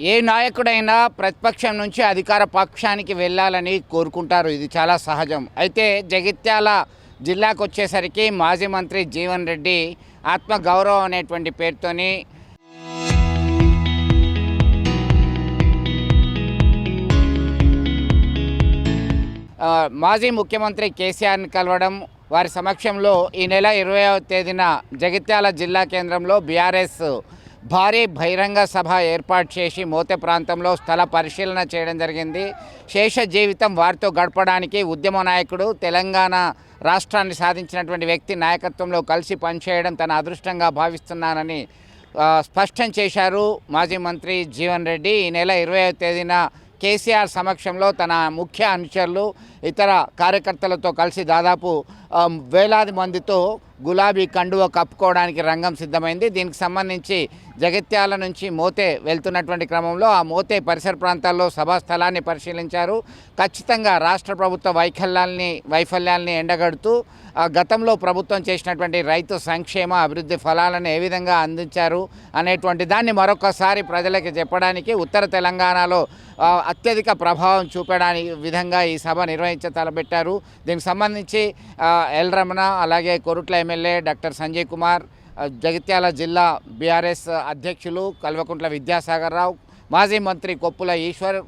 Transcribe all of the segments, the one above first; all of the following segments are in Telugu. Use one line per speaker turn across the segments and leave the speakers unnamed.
ఏ నాయకుడైనా ప్రతిపక్షం నుంచి అధికార పక్షానికి వెళ్ళాలని కోరుకుంటారు. ఇది చాలా సహజం. అయితే జగిత్యాల జిల్లాకు వచ్చేసరికి మాజీ మంత్రి జీవన్ రెడ్డి ఆత్మగౌరవం అనేటువంటి పేరుతోని మాజీ ముఖ్యమంత్రి కేసీఆర్ని కలవడం, వారి సమక్షంలో ఈ నెల 20వ తేదీన జగిత్యాల జిల్లా కేంద్రంలో బీఆర్ఎస్ భారీ బహిరంగ సభ ఏర్పాటు చేసి మోతే ప్రాంతంలో స్థల పరిశీలన చేయడం జరిగింది. శేష జీవితం వారితో గడపడానికి ఉద్యమ నాయకుడు, తెలంగాణ రాష్ట్రాన్ని సాధించినటువంటి వ్యక్తి నాయకత్వంలో కలిసి పనిచేయడం తన అదృష్టంగా భావిస్తున్నానని స్పష్టం చేశారు మాజీ మంత్రి జీవన్ రెడ్డి. ఈ నెల 20వ తేదీన కేసీఆర్ సమక్షంలో తన ముఖ్య అనుచరులు, ఇతర కార్యకర్తలతో కలిసి దాదాపు వేలాది మందితో గులాబీ కండువ కప్పుకోవడానికి రంగం సిద్ధమైంది. దీనికి సంబంధించి జగిత్యాల నుంచి మోతే వెళ్తున్నటువంటి క్రమంలో ఆ మోతే పరిసర ప్రాంతాల్లో సభా స్థలాన్ని పరిశీలించారు. ఖచ్చితంగా రాష్ట్ర ప్రభుత్వ వైఫల్యాల్ని ఎండగడుతూ గతంలో ప్రభుత్వం చేసినటువంటి రైతు సంక్షేమ అభివృద్ధి ఫలాలను ఏ విధంగా అందించారు అనేటువంటి దాన్ని మరొకసారి ప్రజలకు చెప్పడానికి ఉత్తర తెలంగాణలో అత్యధిక ప్రభావం చూపడానికి విధంగా ఈ సభ తలపెట్టారు. దీనికి సంబంధించి ఎల్ రమణ, అలాగే కొరుట్ల ఎమ్మెల్యే డాక్టర్ సంజయ్ కుమార్, జగిత్యాల జిల్లా బీఆర్ఎస్ అధ్యక్షులు కల్వకుంట్ల విద్యాసాగర్ రావు, మాజీ మంత్రి కొప్పుల ఈశ్వర్,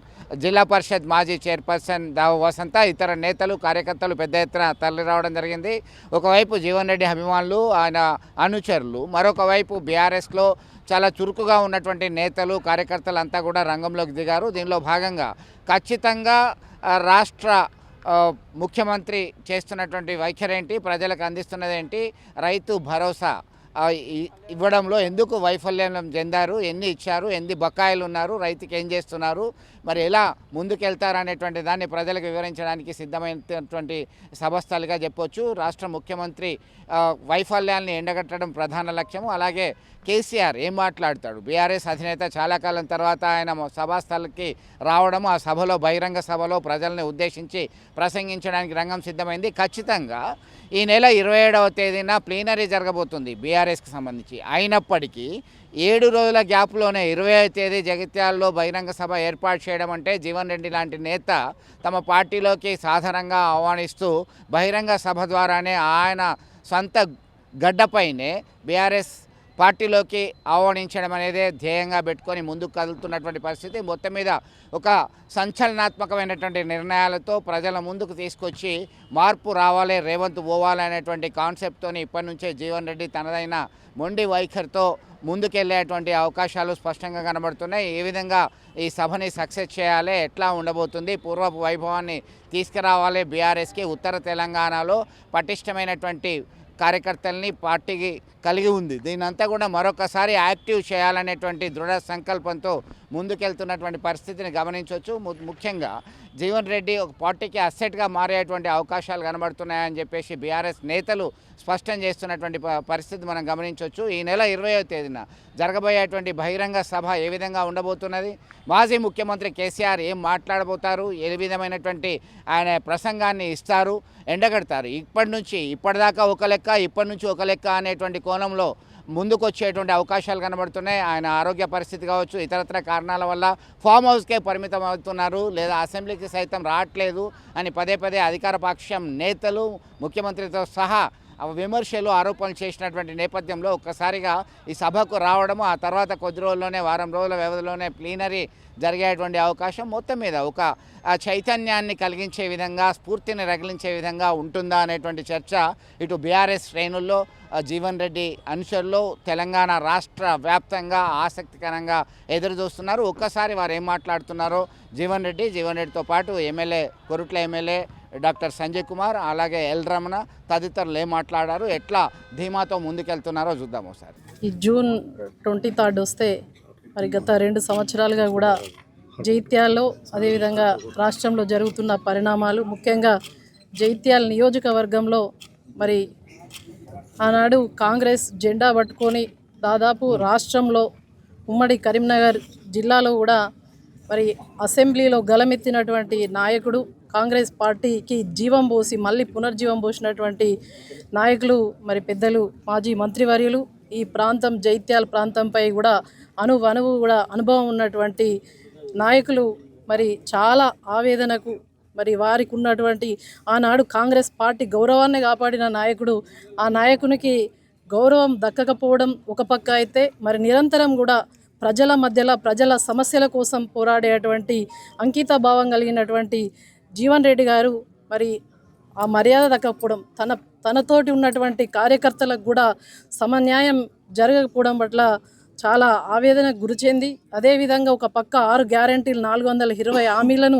జిల్లా పరిషత్ మాజీ చైర్పర్సన్ దావ వసంత, ఇతర నేతలు, కార్యకర్తలు పెద్ద ఎత్తున తరలి రావడం జరిగింది. ఒకవైపు జీవన్ రెడ్డి అభిమానులు, ఆయన అనుచరులు, మరొక వైపు బీఆర్ఎస్లో చాలా చురుకుగా ఉన్నటువంటి నేతలు, కార్యకర్తలు అంతా కూడా రంగంలోకి దిగారు. దీనిలో భాగంగా ఖచ్చితంగా రాష్ట్ర ముఖ్యమంత్రి చేస్తున్నటువంటి వైఖరేంటి, ప్రజలకు అందిస్తున్నదేంటి, రైతు భరోసా ఇవ్వడంలో ఎందుకు వైఫల్యం చెందారు, ఎన్ని ఇచ్చారు, ఎన్ని బకాయిలు ఉన్నారు, రైతుకి ఏం చేస్తున్నారు, మరి ఎలా ముందుకెళ్తారు అనేటువంటి దాన్ని ప్రజలకు వివరించడానికి సిద్ధమైనటువంటి సభస్థలుగా చెప్పొచ్చు. రాష్ట్ర ముఖ్యమంత్రి వైఫల్యాల్ని ఎండగట్టడం ప్రధాన లక్ష్యము. అలాగే కేసీఆర్ ఏం మాట్లాడతాడు, బీఆర్ఎస్ అధినేత చాలా కాలం తర్వాత ఆయన సభాస్థలకి రావడము, ఆ సభలో బహిరంగ సభలో ప్రజల్ని ఉద్దేశించి ప్రసంగించడానికి రంగం సిద్ధమైంది. ఖచ్చితంగా ఈ నెల 27వ తేదీన ప్లీనరీ జరగబోతుంది బీఆర్ఎస్కి సంబంధించి. అయినప్పటికీ 7 రోజుల గ్యాప్లోనే 20వ తేదీ జగిత్యాలలో బహిరంగ సభ ఏర్పాటు చేయడం అంటే జీవన్ రెడ్డి లాంటి నేత తమ పార్టీలోకి సాధారణంగా ఆహ్వానిస్తూ బహిరంగ సభ ద్వారానే ఆయన సొంత గడ్డపైనే బీఆర్ఎస్ పార్టీలోకి ఆహ్వానించడం అనేది ధ్యేయంగా పెట్టుకొని ముందుకు కదులుతున్నటువంటి పరిస్థితి. మొత్తం మీద ఒక సంచలనాత్మకమైనటువంటి నిర్ణయాలతో ప్రజల ముందుకు తీసుకొచ్చి మార్పు రావాలి, రేవంత్ పోవాలి అనేటువంటి కాన్సెప్ట్తో ఇప్పటి నుంచే జీవన్ రెడ్డి తనదైన మొండి వైఖరితో ముందుకెళ్ళేటువంటి అవకాశాలు స్పష్టంగా కనబడుతున్నాయి. ఏ విధంగా ఈ సభని సక్సెస్ చేయాలి, ఎట్లా ఉండబోతుంది, పూర్వపు వైభవాన్ని తీసుకురావాలి బీఆర్ఎస్కి, ఉత్తర తెలంగాణలో పటిష్టమైనటువంటి కార్యకర్తల్ని పార్టీకి కలిగి ఉంది. దీనంతా కూడా మరొకసారి యాక్టివ్ చేయాలనేటువంటి దృఢ సంకల్పంతో ముందుకెళ్తున్నటువంటి పరిస్థితిని గమనించవచ్చు. ముఖ్యంగా జీవన్ రెడ్డి ఒక పార్టీకి అసెట్గా మారేటువంటి అవకాశాలు కనబడుతున్నాయని చెప్పేసి బీఆర్ఎస్ నేతలు స్పష్టం చేస్తున్నటువంటి పరిస్థితి మనం గమనించవచ్చు. ఈ నెల 20వ తేదీన జరగబోయేటువంటి బహిరంగ సభ ఏ విధంగా ఉండబోతున్నది, మాజీ ముఖ్యమంత్రి కేసీఆర్ ఏం మాట్లాడబోతారు, ఏ విధమైనటువంటి ఆయన ప్రసంగాన్ని ఇస్తారు, ఎండగడతారు. ఇప్పటిదాకా ఒక లెక్క, ఇప్పటి నుంచి ఒక లెక్క అనేటువంటి కోణంలో ముందుకు వచ్చేటువంటి అవకాశాలు కనబడుతున్నాయి. ఆయన ఆరోగ్య పరిస్థితి కావచ్చు, ఇతరత్ర కారణాల వల్ల ఫామ్ హౌస్కే పరిమితం అవుతున్నారు, లేదా అసెంబ్లీకి సైతం రావట్లేదు అని పదే పదే అధికార పక్షం నేతలు, ముఖ్యమంత్రితో సహా విమర్శలు, ఆరోపణలు చేసినటువంటి నేపథ్యంలో ఒక్కసారిగా ఈ సభకు రావడము, ఆ తర్వాత కొద్ది రోజుల్లోనే, వారం రోజుల వ్యవధిలోనే ప్లీనరీ జరిగేటువంటి అవకాశం మొత్తం మీద ఒక చైతన్యాన్ని కలిగించే విధంగా, స్ఫూర్తిని రగిలించే విధంగా ఉంటుందా అనేటువంటి చర్చ ఇటు బీఆర్ఎస్ శ్రేణుల్లో, జీవన్ రెడ్డి అనుచరులు తెలంగాణ రాష్ట్ర వ్యాప్తంగా ఆసక్తికరంగా ఎదురు చూస్తున్నారు. ఒక్కసారి వారు ఏం మాట్లాడుతున్నారో జీవన్ రెడ్డితో పాటు కొరుట్ల ఎమ్మెల్యే డాక్టర్ సంజయ్ కుమార్, అలాగే ఎల్ రమణ తదితరులు ఏం మాట్లాడారు, ఎట్లా ధీమాతో ముందుకెళ్తున్నారో చూద్దాం ఒకసారి.
ఈ జూన్ 23 వస్తే మరి గత 2 సంవత్సరాలుగా కూడా జైత్యాల్లో, అదేవిధంగా రాష్ట్రంలో జరుగుతున్న పరిణామాలు, ముఖ్యంగా జైత్యాల నియోజకవర్గంలో మరి ఆనాడు కాంగ్రెస్ జెండా పట్టుకొని దాదాపు రాష్ట్రంలో ఉమ్మడి కరీంనగర్ జిల్లాలో కూడా మరి అసెంబ్లీలో గలమెత్తినటువంటి నాయకుడు, కాంగ్రెస్ పార్టీకి జీవం పోసి మళ్ళీ పునర్జీవం పోసినటువంటి నాయకులు మరి పెద్దలు మాజీ మంత్రివర్యులు ఈ ప్రాంతం జైత్యాల ప్రాంతంపై కూడా అణువు కూడా అనుభవం ఉన్నటువంటి నాయకులు మరి చాలా ఆవేదనకు మరి వారికి ఉన్నటువంటి ఆనాడు కాంగ్రెస్ పార్టీ గౌరవాన్ని కాపాడిన నాయకుడు, ఆ నాయకునికి గౌరవం దక్కకపోవడం ఒక పక్క అయితే, మరి నిరంతరం కూడా ప్రజల మధ్యలో ప్రజల సమస్యల కోసం పోరాడేటువంటి అంకిత భావం కలిగినటువంటి జీవన్ రెడ్డి గారు మరి ఆ మర్యాద దక్కకపోవడం, తనతోటి ఉన్నటువంటి కార్యకర్తలకు కూడా సమన్యాయం జరగకపోవడం పట్ల చాలా ఆవేదనకు గురిచెంది. అదేవిధంగా ఒక పక్క 6 గ్యారెంటీలు 420 హామీలను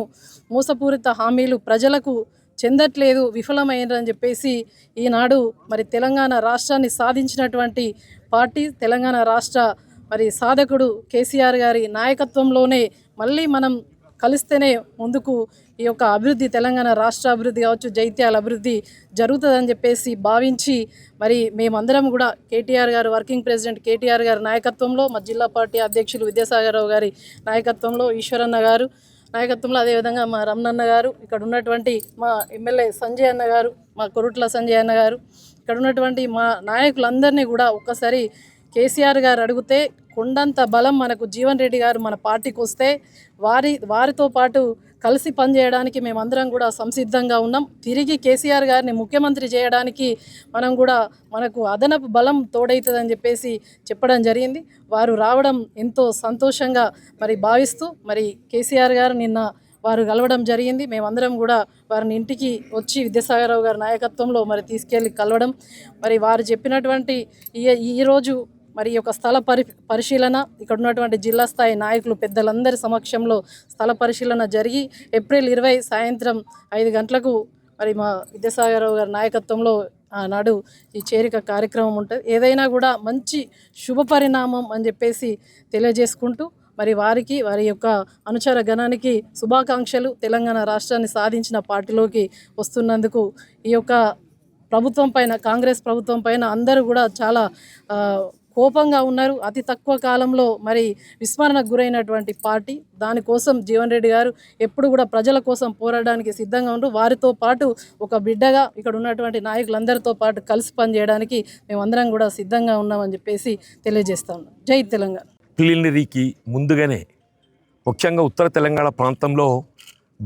మోసపూరిత హామీలు ప్రజలకు చెందట్లేదు, విఫలమైందని చెప్పేసి ఈనాడు మరి తెలంగాణ రాష్ట్రాన్ని సాధించినటువంటి పార్టీ, తెలంగాణ రాష్ట్ర మరి సాధకుడు కేసీఆర్ గారి నాయకత్వంలోనే మళ్ళీ మనం కలిస్తేనే ముందుకు ఈ యొక్క అభివృద్ధి, తెలంగాణ రాష్ట్ర అభివృద్ధి కావచ్చు, జైత్యాల అభివృద్ధి జరుగుతుందని చెప్పేసి భావించి మరి మేమందరం కూడా కేటీఆర్ గారు, వర్కింగ్ ప్రెసిడెంట్ కేటీఆర్ గారి నాయకత్వంలో, మా జిల్లా పార్టీ అధ్యక్షులు విద్యాసాగరరావు గారి నాయకత్వంలో, ఈశ్వరన్న గారు నాయకత్వంలో, అదేవిధంగా మా రమణన్న గారు, ఇక్కడ ఉన్నటువంటి మా ఎమ్మెల్యే సంజయ్ అన్న గారు, మా కొరుట్ల సంజయ్ అన్న గారు, ఇక్కడ ఉన్నటువంటి మా నాయకులందరినీ కూడా ఒక్కసారి కేసీఆర్ గారు అడిగితే కొండంత బలం మనకు జీవన్ రెడ్డి గారు మన పార్టీకి వస్తే వారితో పాటు కలిసి పనిచేయడానికి మేమందరం కూడా సంసిద్ధంగా ఉన్నాం. తిరిగి కేసీఆర్ గారిని ముఖ్యమంత్రి చేయడానికి మనకు అదనపు బలం తోడవుతుందని చెప్పేసి చెప్పడం జరిగింది. వారు రావడం ఎంతో సంతోషంగా మరి భావిస్తూ మరి కేసీఆర్ గారు నిన్న వారు కలవడం జరిగింది. మేమందరం కూడా వారిని ఇంటికి వచ్చి విద్యాసాగరరావు గారి నాయకత్వంలో మరి తీసుకెళ్ళి కలవడం, మరి వారు చెప్పినటువంటి ఈరోజు మరి యొక్క స్థల పరిశీలన, ఇక్కడ ఉన్నటువంటి జిల్లా స్థాయి నాయకులు పెద్దలందరి సమక్షంలో స్థల పరిశీలన జరిగి ఏప్రిల్ 20 సాయంత్రం 5 గంటలకు మరి మా విద్యాసాగరరావు గారి నాయకత్వంలో ఆనాడు ఈ చేరిక కార్యక్రమం ఉంటుంది. ఏదైనా కూడా మంచి శుభ పరిణామం అని చెప్పేసి తెలియజేసుకుంటూ మరి వారికి, వారి యొక్క అనుచర గణానికి శుభాకాంక్షలు. తెలంగాణ రాష్ట్రాన్ని సాధించిన పార్టీలోకి వస్తున్నందుకు ఈ యొక్క ప్రభుత్వం పైన, కాంగ్రెస్ ప్రభుత్వం పైన అందరూ కూడా చాలా కోపంగా ఉన్నారు. అతి తక్కువ కాలంలో మరి విస్మరణకు గురైనటువంటి పార్టీ, దానికోసం జీవన్ రెడ్డి గారు ఎప్పుడు కూడా ప్రజల కోసం పోరాడడానికి సిద్ధంగా ఉంటూ వారితో పాటు ఒక బిడ్డగా ఇక్కడ ఉన్నటువంటి నాయకులందరితో పాటు కలిసి పనిచేయడానికి మేమందరం కూడా సిద్ధంగా ఉన్నామని చెప్పేసి తెలియజేస్తా ఉన్నాం. జై తెలంగాణ.
ప్రిలిమినరీకి ముందుగానే ముఖ్యంగా ఉత్తర తెలంగాణ ప్రాంతంలో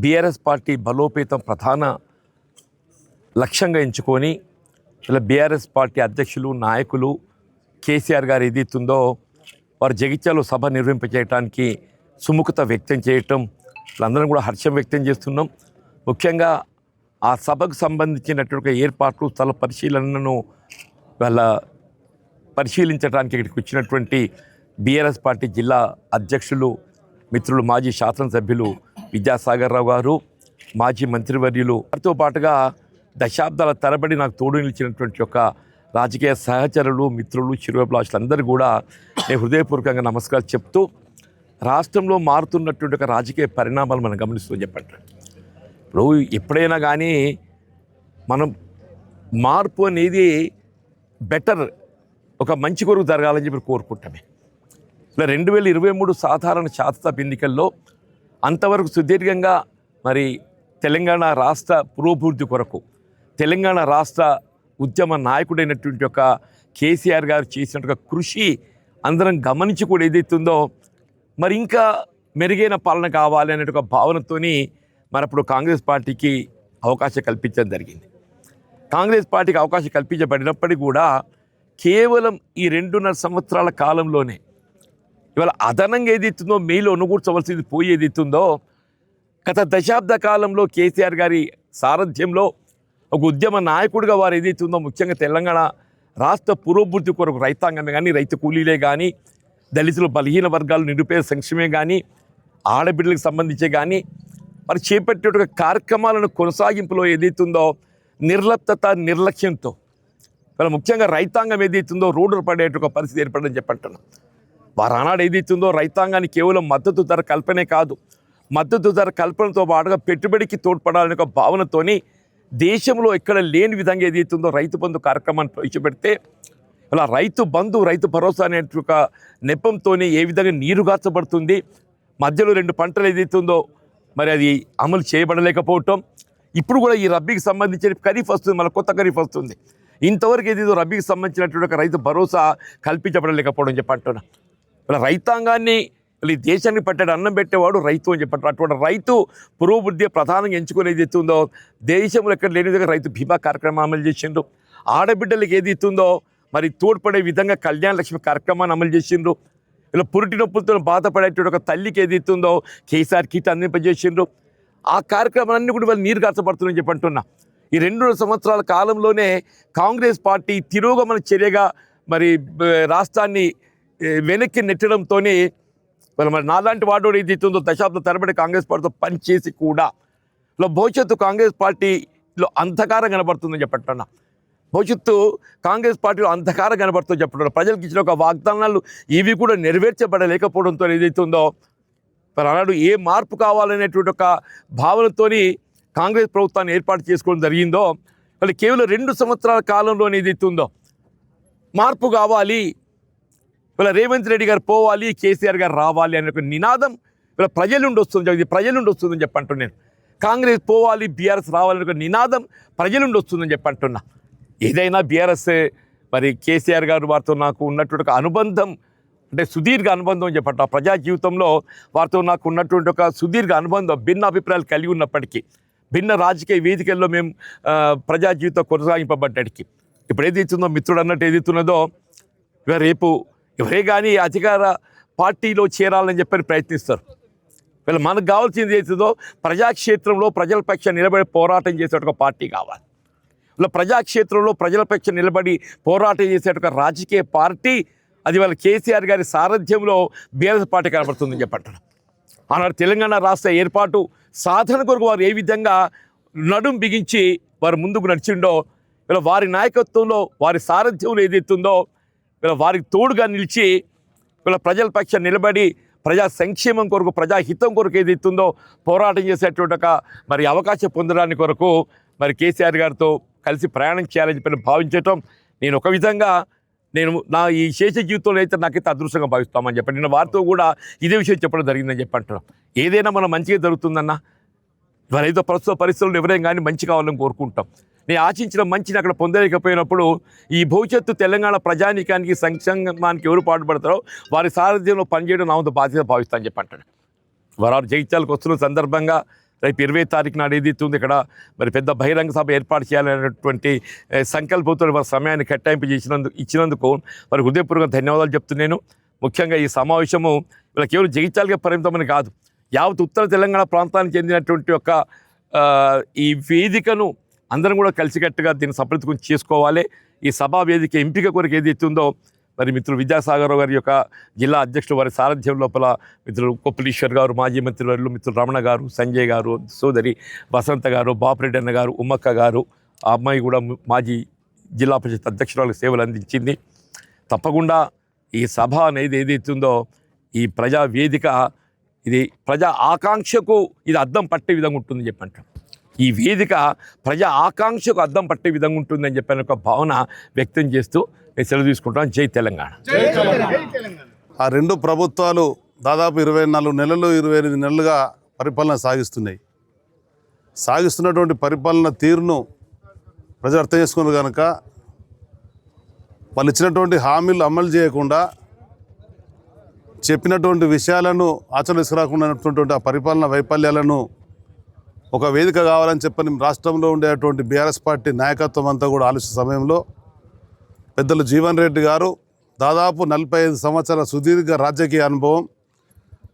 బీఆర్ఎస్ పార్టీ బలోపేతం ప్రధాన లక్ష్యంగా ఎంచుకొని ఇలా బీఆర్ఎస్ పార్టీ అధ్యక్షులు, నాయకులు కేసీఆర్ గారు ఏదైతుందో వారు జగిత్యాలో సభ నిర్వహింపచేయడానికి సుముఖత వ్యక్తం చేయటం, వాళ్ళందరం కూడా హర్షం వ్యక్తం చేస్తున్నాం. ముఖ్యంగా ఆ సభకు సంబంధించినటువంటి ఏర్పాట్లు, స్థల పరిశీలనను వాళ్ళ పరిశీలించడానికి ఇక్కడికి వచ్చినటువంటి బీఆర్ఎస్ పార్టీ జిల్లా అధ్యక్షులు, మిత్రులు, మాజీ శాసనసభ్యులు విద్యాసాగరరావు గారు, మాజీ మంత్రివర్యులు, వారితో పాటుగా దశాబ్దాల తరబడి నాకు తోడు నిలిచినటువంటి యొక్క రాజకీయ సహచరులు, మిత్రులు, చిరువభిలాషులందరూ కూడా నేను హృదయపూర్వకంగా నమస్కారాలు చెప్తూ, రాష్ట్రంలో మారుతున్నటువంటి ఒక రాజకీయ పరిణామాలు మనం గమనిస్తూ చెప్పండి. ఇప్పుడు ఎప్పుడైనా కానీ మనం మార్పు అనేది బెటర్, ఒక మంచి కొరకు జరగాలని చెప్పి కోరుకుంటామే. ఇలా 2023 సాధారణ శాసనసభ ఎన్నికల్లో అంతవరకు సుదీర్ఘంగా మరి తెలంగాణ రాష్ట్ర పురోభివృద్ధి కొరకు తెలంగాణ రాష్ట్ర ఉద్యమ నాయకుడైనటువంటి ఒక కేసీఆర్ గారు చేసినట్టుగా కృషి అందరం గమనించి కూడా ఏదైతుందో మరి ఇంకా మెరుగైన పాలన కావాలి అనే ఒక భావనతోని మరి అప్పుడు కాంగ్రెస్ పార్టీకి అవకాశం కల్పించడం జరిగింది. కాంగ్రెస్ పార్టీకి అవకాశం కల్పించబడినప్పటికీ కూడా కేవలం ఈ 2.5 సంవత్సరాల కాలంలోనే ఇవాళ అదనంగా ఏదైతుందో మేలు అనుకూర్చవలసింది పోయి ఏదైతుందో గత దశాబ్ద కాలంలో కేసీఆర్ గారి సారథ్యంలో ఒక ఉద్యమ నాయకుడిగా వారు ఏదైతుందో ముఖ్యంగా తెలంగాణ రాష్ట్ర పురోభివృద్ధి కొరకు రైతాంగమే కానీ, రైతు కూలీలే కానీ, దళితులు, బలహీన వర్గాలు, నిరుపేద సంక్షేమే కానీ, ఆడబిడ్డలకు సంబంధించే కానీ మరి చేపట్టే కార్యక్రమాలను కొనసాగింపులో ఏదైతుందో నిర్లప్తత, నిర్లక్ష్యంతో ఇవాళ ముఖ్యంగా రైతాంగం ఏదైతుందో రోడ్డు పడేట పరిస్థితి ఏర్పడని చెప్పంటున్నాం. వారు ఆనాడు ఏదైతుందో రైతాంగానికి కేవలం మద్దతు ధర కల్పనే కాదు, మద్దతు ధర కల్పనతో పాటుగా పెట్టుబడికి తోడ్పడాలనే ఒక భావనతోని దేశంలో ఎక్కడ లేని విధంగా ఏదైతుందో రైతు బంధు కార్యక్రమాన్ని ప్రవేశపెడితే ఇలా రైతు బంధు, రైతు భరోసా అనే ఒక నెపంతో ఏ విధంగా నీరుగార్చబడుతుంది, మధ్యలో 2 పంటలు ఏదైతుందో మరి అది అమలు చేయబడలేకపోవటం, ఇప్పుడు కూడా ఈ రబ్బీకి సంబంధించిన ఖరీఫ్ వస్తుంది, మళ్ళీ కొత్త ఖరీఫ్ వస్తుంది, ఇంతవరకు ఏదో రబీకి సంబంధించినటువంటి ఒక రైతు భరోసా కల్పించబడలేకపోవడం చెప్పంటున్నా. ఇలా రైతాంగాన్ని ఈ దేశానికి పట్టాడు అన్నం పెట్టేవాడు రైతు అని చెప్పంటారు. అటువంటి రైతు పురోభివృద్ధి ప్రధానంగా ఎంచుకునేది ఎత్తుందో దేశంలో ఎక్కడ లేని విధంగా రైతు బీమా కార్యక్రమం అమలు చేసిండ్రు. ఆడబిడ్డలకు ఏది ఇస్తుందో మరి తోడ్పడే విధంగా కళ్యాణ లక్ష్మి కార్యక్రమాన్ని అమలు చేసిండ్రు. ఇలా పురిటి నొప్పులతో బాధపడేటువంటి ఒక తల్లికి ఏది ఇస్తుందో కేసీఆర్ కిట్ అందింపజేసిండ్రు. ఆ కార్యక్రమాలన్నీ కూడా వాళ్ళు నీరు కార్చబడుతుందని చెప్పంటున్నా. ఈ 2 సంవత్సరాల కాలంలోనే కాంగ్రెస్ పార్టీ తిరోగమన చర్యగా మరి రాష్ట్రాన్ని వెనక్కి నెట్టడంతో మరి నాలాంటి వాడు ఏది ఇస్తుందో దశాబ్ద తరబడి కాంగ్రెస్ పార్టీతో పనిచేసి కూడా భవిష్యత్తు కాంగ్రెస్ పార్టీలో అంధకారం కనబడుతుందని చెప్పంటున్నా. భవిష్యత్తు కాంగ్రెస్ పార్టీలో అంధకారం కనబడుతుందని చెప్పంటున్నా. ప్రజలకు ఇచ్చిన ఒక వాగ్దానాలు ఇవి కూడా నెరవేర్చబడలేకపోవడంతో ఏదైతుందో మరి అలాంటి ఏ మార్పు కావాలనేటువంటి ఒక భావనతోని కాంగ్రెస్ ప్రభుత్వాన్ని ఏర్పాటు చేసుకోవడం జరిగిందో వాళ్ళు కేవలం 2 సంవత్సరాల కాలంలోనే ఏదైతుందో మార్పు కావాలి, ఇలా రేవంత్ రెడ్డి గారు పోవాలి, కేసీఆర్ గారు రావాలి అనే ఒక నినాదం ఇలా ప్రజల నుండి వస్తుంది. ఇది ప్రజల నుండి వస్తుందని చెప్పంటున్నాను నేను. కాంగ్రెస్ పోవాలి, బీఆర్ఎస్ రావాలనే ఒక నినాదం ప్రజల నుండి వస్తుందని చెప్పంటున్నా. ఏదైనా బీఆర్ఎస్ మరి కేసీఆర్ గారు వారితో నాకు ఉన్నటువంటి ఒక అనుబంధం అంటే సుదీర్ఘ అనుబంధం అని చెప్పంట. ప్రజా జీవితంలో వారితో నాకు ఉన్నటువంటి ఒక సుదీర్ఘ అనుబంధం, భిన్న అభిప్రాయాలు కలిగి ఉన్నప్పటికీ, భిన్న రాజకీయ వేదికల్లో మేము ప్రజా జీవితం కొనసాగింపబడ్డానికి ఇప్పుడు ఏదైతుందో మిత్రుడు అన్నట్టు ఏదైతున్నదో రేపు ఎవరే కానీ అధికార పార్టీలో చేరాలని చెప్పని ప్రయత్నిస్తారు. వీళ్ళు మనకు కావాల్సింది ఏదైతుందో ప్రజాక్షేత్రంలో ప్రజల పక్షం నిలబడి పోరాటం చేసే ఒక పార్టీ కావాలి. ఇలా ప్రజాక్షేత్రంలో ప్రజల పక్షం నిలబడి పోరాటం చేసే ఒక రాజకీయ పార్టీ అది వాళ్ళ కేసీఆర్ గారి సారథ్యంలో బీఆర్ఎస్ పార్టీ కనబడుతుందని చెప్పంటారు. ఆనాడు తెలంగాణ రాష్ట్ర ఏర్పాటు సాధన కొరకు వారు ఏ విధంగా నడుం బిగించి వారు ముందుకు నడిచిండో ఇలా వారి నాయకత్వంలో వారి సారథ్యంలో ఏదైతుందో ఇలా వారికి తోడుగా నిలిచి ఇలా ప్రజల పక్షం నిలబడి ప్రజా సంక్షేమం కొరకు ప్రజాహితం కొరకు ఏదైతుందో పోరాటం చేసేటువంటి ఒక మరి అవకాశం పొందడానికి కొరకు మరి కేసీఆర్ గారితో కలిసి ప్రయాణం చేయాలని చెప్పి భావించటం నేను ఒక విధంగా నా ఈ శేష జీవితంలో అయితే నాకైతే అదృష్టంగా భావిస్తామని చెప్పండి. నేను వారితో కూడా ఇదే విషయం చెప్పడం జరిగిందని చెప్పి అంటున్నాం. ఏదైనా మనం మంచిగా జరుగుతుందన్న మరి ఏదో ప్రస్తుత పరిస్థితుల్లో ఎవరైనా కానీ మంచి కావాలని కోరుకుంటాం. నేను ఆశించిన మంచిని అక్కడ పొందలేకపోయినప్పుడు ఈ భవిష్యత్తు తెలంగాణ ప్రజానీకానికి సంక్షేమానికి ఎవరు పాటుపడతారో వారి సారథ్యంలో పనిచేయడం నా వంతు బాధ్యత భావిస్తానని చెప్పి అంటాడు. వారు జగిత్యాలకు వస్తున్న సందర్భంగా రేపు 20వ తారీఖు నాడు ఏదైతుంది ఇక్కడ మరి పెద్ద బహిరంగ సభ ఏర్పాటు చేయాలనేటువంటి సంకల్పంతో వారి సమయాన్ని కేటాయింపు ఇచ్చినందుకు మరి హృదయపూర్వకంగా ధన్యవాదాలు చెప్తున్నాను. ముఖ్యంగా ఈ సమావేశము ఇలా కేవలం జగిత్యాలకే పరిమితమని కాదు, యావత్ ఉత్తర తెలంగాణ ప్రాంతానికి చెందినటువంటి ఒక ఈ వేదికను అందరం కూడా కలిసికట్టుగా దీన్ని సఫలీకృతం చేసుకోవాలి. ఈ సభా వేదిక ఎంపిక కొరకు ఏదైతుందో మరి మిత్రులు విద్యాసాగర్ గారి యొక్క జిల్లా అధ్యక్షుడు వారి సారథ్యం లోపల మిత్రులు కొప్పులీశ్వర్ గారు, మాజీ మంత్రివర్యులు మిత్రులు రమణ గారు, సంజయ్ గారు, సోదరి వసంత గారు, బాపిరెడ్డి అన్న గారు, ఉమ్మక్క గారు, ఆ అమ్మాయి కూడా మాజీ జిల్లా పరిషత్ అధ్యక్షురాలకు సేవలు అందించింది. తప్పకుండా ఈ సభ అనేది ఏదైతుందో ఈ ప్రజా వేదిక ఇది ప్రజా ఆకాంక్షకు ఇది అద్దం పట్టే విధంగా ఉంటుందని చెప్పంటాం. ఈ వేదిక ప్రజా ఆకాంక్షకు అద్దం పట్టే విధంగా ఉంటుందని చెప్పిన ఒక భావన వ్యక్తం చేస్తూ నేను సెలవు తీసుకుంటాను. జై తెలంగాణ.
ఆ 2 ప్రభుత్వాలు దాదాపు 24 నెలలు 28 నెలలుగా పరిపాలన సాగిస్తున్నటువంటి పరిపాలన తీరును ప్రజలు అర్థం చేసుకున్నారు కనుక వాళ్ళు ఇచ్చినటువంటి హామీలు అమలు చేయకుండా చెప్పినటువంటి విషయాలను ఆచరణ తీసుకురాకుండా ఆ పరిపాలన వైఫల్యాలను ఒక వేదిక కావాలని చెప్పని రాష్ట్రంలో ఉండేటువంటి బీఆర్ఎస్ పార్టీ నాయకత్వం అంతా కూడా ఆలోచన సమయంలో పెద్దలు జీవన్ రెడ్డి గారు దాదాపు 45 సంవత్సరాల సుదీర్ఘ రాజకీయ అనుభవం,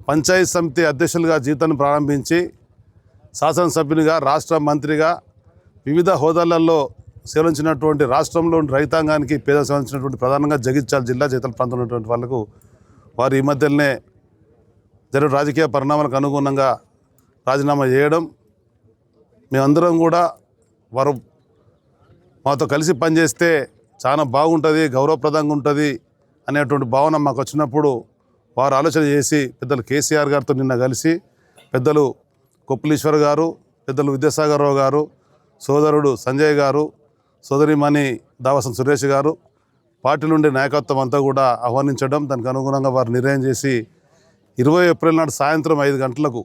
పంచాయతీ సమితి అధ్యక్షులుగా జీవితాన్ని ప్రారంభించి శాసనసభ్యునిగా, రాష్ట్ర మంత్రిగా వివిధ హోదాలలో సేవించినటువంటి రాష్ట్రంలో రైతాంగానికి పేద సేవించినటువంటి ప్రధానంగా జగిత్యాల జిల్లా జగిత్యాల ప్రాంతంలో ఉన్నటువంటి వాళ్ళకు వారు ఈ మధ్యలోనే జరిగిన రాజకీయ పరిణామాలకు అనుగుణంగా రాజీనామా చేయడం, మేమందరం కూడా వారు మాతో కలిసి పనిచేస్తే చాలా బాగుంటుంది, గౌరవప్రదంగా ఉంటుంది అనేటువంటి భావన మాకు వచ్చినప్పుడు వారు ఆలోచన చేసి పెద్దలు కేసీఆర్ గారితో నిన్న కలిసి పెద్దలు కొప్పులీశ్వర్ గారు, పెద్దలు విద్యాసాగరరావు గారు, సోదరుడు సంజయ్ గారు, సోదరిమణి దావసం సురేష్ గారు, పార్టీ నుండి నాయకత్వం అంతా కూడా ఆహ్వానించడం, దానికి అనుగుణంగా వారు నిర్ణయం చేసి 20 ఏప్రిల్ నాడు సాయంత్రం 5 గంటలకు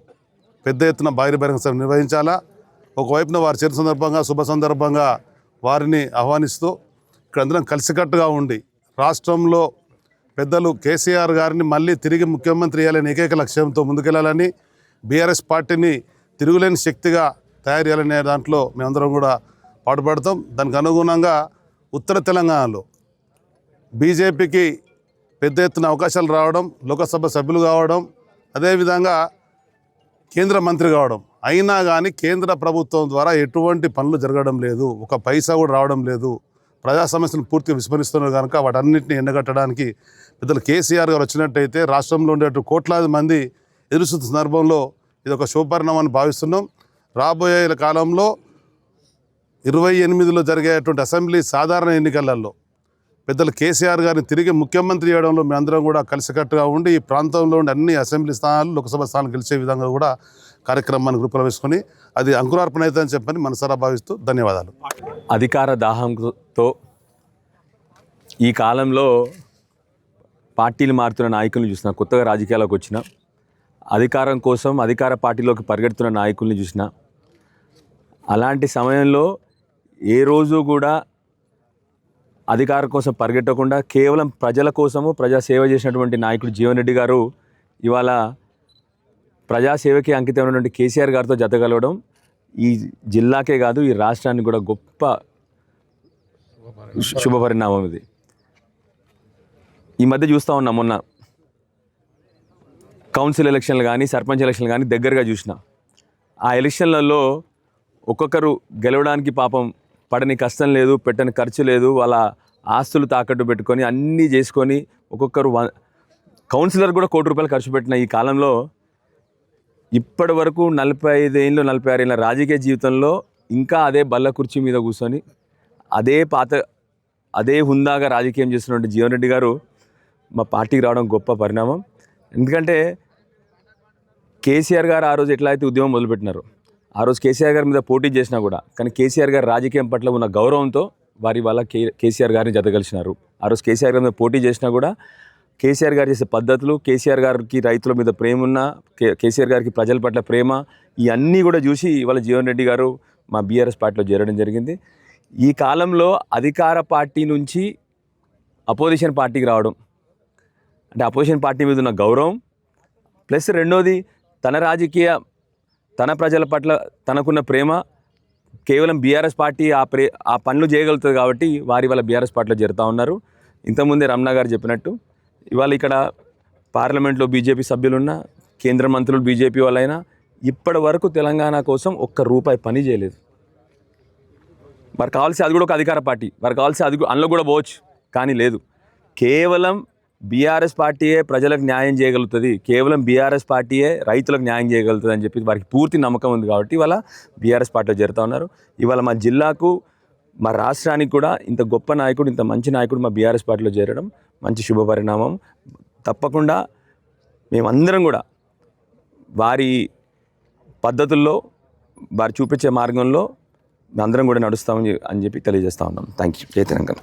పెద్ద ఎత్తున బహిరంగ సభ నిర్వహించాలా. ఒకవైపున వారి చేరిన సందర్భంగా శుభ సందర్భంగా వారిని ఆహ్వానిస్తూ ఇక్కడ అందరం కలిసికట్టుగా ఉండి రాష్ట్రంలో పెద్దలు కేసీఆర్ గారిని మళ్ళీ తిరిగి ముఖ్యమంత్రి చేయాలని ఏకైక లక్ష్యంతో ముందుకెళ్లాలని, బీఆర్ఎస్ పార్టీని తిరుగులేని శక్తిగా తయారు చేయాలనే దాంట్లో మేమందరం కూడా పాటుపడతాం. దానికి అనుగుణంగా ఉత్తర తెలంగాణలో బీజేపీకి పెద్ద ఎత్తున అవకాశాలు రావడం, లోకసభ సభ్యులు కావడం, అదేవిధంగా కేంద్ర మంత్రి కావడం, అయినా కానీ కేంద్ర ప్రభుత్వం ద్వారా ఎటువంటి పనులు జరగడం లేదు, ఒక పైసా కూడా రావడం లేదు. ప్రజా సమస్యలను పూర్తిగా విస్మరిస్తున్నారు కనుక వాటన్నింటినీ ఎండగట్టడానికి పెద్దలు కేసీఆర్ గారు వచ్చినట్టయితే రాష్ట్రంలో ఉండేటువంటి కోట్లాది మంది ఎదురుస్తున్న సందర్భంలో ఇది ఒక శుభపరిణామాన్ని భావిస్తున్నాం. రాబోయే కాలంలో 28లో జరిగేటువంటి అసెంబ్లీ సాధారణ ఎన్నికలలో పెద్దలు కేసీఆర్ గారిని తిరిగి ముఖ్యమంత్రి చేయడంలో మేమందరం కూడా కలిసికట్టుగా ఉండి ఈ ప్రాంతంలో ఉండే అన్ని అసెంబ్లీ స్థానాలు, లోక్సభ స్థానాలు గెలిచే విధంగా కూడా కార్యక్రమాన్ని గ్రూపులో వేసుకొని అది అంకురార్పణ అవుతుందని చెప్పని మనసారా భావిస్తూ ధన్యవాదాలు.
అధికార దాహంతో ఈ కాలంలో పార్టీలు మారుతున్న నాయకుల్ని చూసిన, కొత్తగా రాజకీయాల్లోకి వచ్చిన, అధికారం కోసం అధికార పార్టీలోకి పరిగెడుతున్న నాయకుల్ని చూసిన, అలాంటి సమయంలో ఏ రోజు కూడా అధికారం కోసం పరిగెట్టకుండా కేవలం ప్రజల కోసము ప్రజాసేవ చేసినటువంటి నాయకుడు జీవన్ రెడ్డి గారు ఇవాళ ప్రజాసేవకి అంకితమైనటువంటి కేసీఆర్ గారితో జతగలవడం ఈ జిల్లాకే కాదు ఈ రాష్ట్రానికి కూడా గొప్ప శుభపరిణామం ఇది. ఈ మధ్య చూస్తూ ఉన్నాం, మొన్న కౌన్సిల్ ఎలక్షన్లు కానీ సర్పంచ్ ఎలక్షన్లు కానీ దగ్గరగా చూసిన ఆ ఎలక్షన్లలో ఒక్కొక్కరు గెలవడానికి పాపం పడని కష్టం లేదు, పెట్టని ఖర్చు లేదు, వాళ్ళ ఆస్తులు తాకట్టు పెట్టుకొని అన్నీ చేసుకొని ఒక్కొక్కరు కౌన్సిలర్ కూడా ₹1,00,00,000 ఖర్చు పెట్టిన ఈ కాలంలో ఇప్పటి వరకు 45 ఏళ్ళు 46 ఏళ్ళ రాజకీయ జీవితంలో ఇంకా అదే బల్ల కుర్చీ మీద కూర్చొని అదే హుందాగా రాజకీయం చేస్తున్నటువంటి జీవన్ రెడ్డి గారు మా పార్టీకి రావడం గొప్ప పరిణామం. ఎందుకంటే కేసీఆర్ గారు ఆ రోజు ఎట్లా అయితే ఉద్యమం మొదలుపెట్టినారో, ఆ రోజు కేసీఆర్ గారి మీద పోటీ చేసినా కూడా కానీ కేసీఆర్ గారు రాజకీయం పట్ల ఉన్న గౌరవంతో వారి వల్ల కేసీఆర్ గారిని జతగలిసినారు. ఆ రోజు కేసీఆర్ గారి మీద పోటీ చేసినా కూడా కేసీఆర్ గారు చేసే పద్ధతులు, కేసీఆర్ గారికి రైతుల మీద ప్రేమ ఉన్న, కేసీఆర్ గారికి ప్రజల పట్ల ప్రేమ, ఇవన్నీ కూడా చూసి ఇవాళ జీవన్ రెడ్డి గారు మా బీఆర్ఎస్ పార్టీలో చేరడం జరిగింది. ఈ కాలంలో అధికార పార్టీ నుంచి అపోజిషన్ పార్టీకి రావడం అంటే అపోజిషన్ పార్టీ మీద ఉన్న గౌరవం ప్లస్ రెండోది తన ప్రజల పట్ల తనకున్న ప్రేమ, కేవలం బీఆర్ఎస్ పార్టీ ఆ పనులు చేయగలుగుతుంది కాబట్టి వారి వల్ల బీఆర్ఎస్ పార్టీలో చేరుతూ ఉన్నారు. ఇంతకుముందే రమణ గారు చెప్పినట్టు ఇవాళ ఇక్కడ పార్లమెంట్లో బీజేపీ సభ్యులున్న, కేంద్ర మంత్రులు బీజేపీ వాళ్ళైనా ఇప్పటి వరకు తెలంగాణ కోసం ₹1 పని చేయలేదు. వారికి కావాల్సి అది కూడా ఒక అధికార పార్టీ, వారికి కావాల్సి అది అందులో కూడా పోవచ్చు, కానీ లేదు. కేవలం బీఆర్ఎస్ పార్టీయే ప్రజలకు న్యాయం చేయగలుగుతుంది, కేవలం బీఆర్ఎస్ పార్టీయే రైతులకు న్యాయం చేయగలుగుతుంది అని చెప్పి వారికి పూర్తి నమ్మకం ఉంది కాబట్టి ఇవాళ బీఆర్ఎస్ పార్టీలో చేరుతూ ఉన్నారు. ఇవాళ మా జిల్లాకు మా రాష్ట్రానికి కూడా ఇంత గొప్ప నాయకుడు, ఇంత మంచి నాయకుడు మా బీఆర్ఎస్ పార్టీలో చేరడం మంచి శుభపరిణామం. తప్పకుండా మేమందరం కూడా వారి పద్ధతుల్లో, వారు చూపించే మార్గంలో అందరం కూడా నడుస్తామని చెప్పి తెలియజేస్తూ ఉన్నాం. Thank you. జై తెలంగాణ.